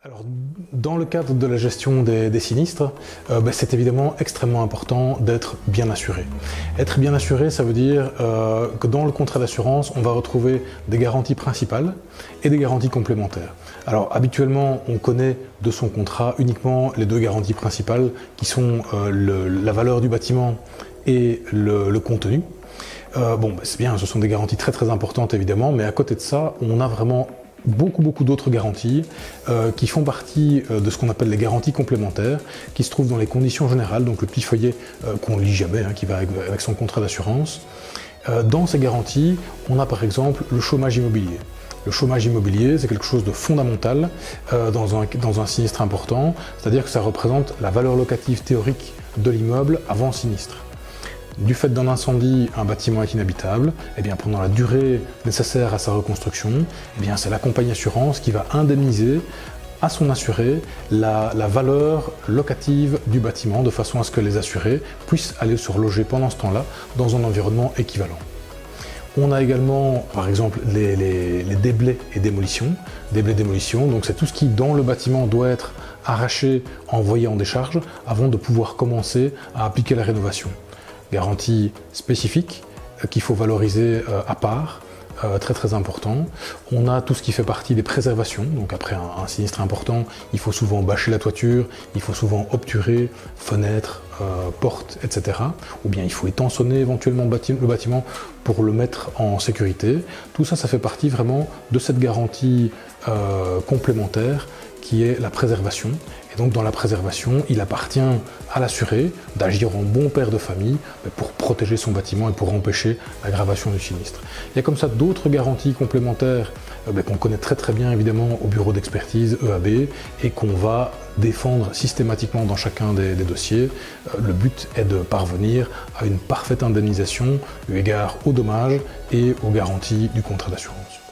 Alors, dans le cadre de la gestion des sinistres, c'est évidemment extrêmement important d'être bien assuré. Être bien assuré, ça veut dire que dans le contrat d'assurance, on va retrouver des garanties principales et des garanties complémentaires. Alors, habituellement, on connaît de son contrat uniquement les deux garanties principales qui sont la valeur du bâtiment et le contenu. C'est bien, ce sont des garanties très importantes évidemment, mais à côté de ça, on a vraiment beaucoup d'autres garanties qui font partie de ce qu'on appelle les garanties complémentaires, qui se trouvent dans les conditions générales, donc le petit feuillet qu'on ne lit jamais, qui va avec son contrat d'assurance. Dans ces garanties, on a par exemple le chômage immobilier. Le chômage immobilier, c'est quelque chose de fondamental dans un sinistre important, c'est-à-dire que ça représente la valeur locative théorique de l'immeuble avant sinistre. Du fait d'un incendie, un bâtiment est inhabitable, pendant la durée nécessaire à sa reconstruction, c'est la compagnie assurance qui va indemniser à son assuré la valeur locative du bâtiment de façon à ce que les assurés puissent aller se reloger pendant ce temps-là dans un environnement équivalent. On a également, par exemple, les déblais et démolitions. Déblais-démolitions, donc c'est tout ce qui, dans le bâtiment, doit être arraché, envoyé en décharge, avant de pouvoir commencer à appliquer la rénovation. Garantie spécifique qu'il faut valoriser à part, très important. On a tout ce qui fait partie des préservations, donc après un sinistre important, il faut souvent bâcher la toiture, il faut souvent obturer fenêtres, portes, etc. Ou bien il faut étançonner éventuellement le bâtiment pour le mettre en sécurité. Tout ça, ça fait partie vraiment de cette garantie complémentaire qui est la préservation. Et donc dans la préservation, il appartient à l'assuré d'agir en bon père de famille pour protéger son bâtiment et pour empêcher l'aggravation du sinistre. Il y a comme ça d'autres garanties complémentaires qu'on connaît très bien évidemment au bureau d'expertise EAB et qu'on va défendre systématiquement dans chacun des dossiers. Le but est de parvenir à une parfaite indemnisation eu égard aux dommages et aux garanties du contrat d'assurance.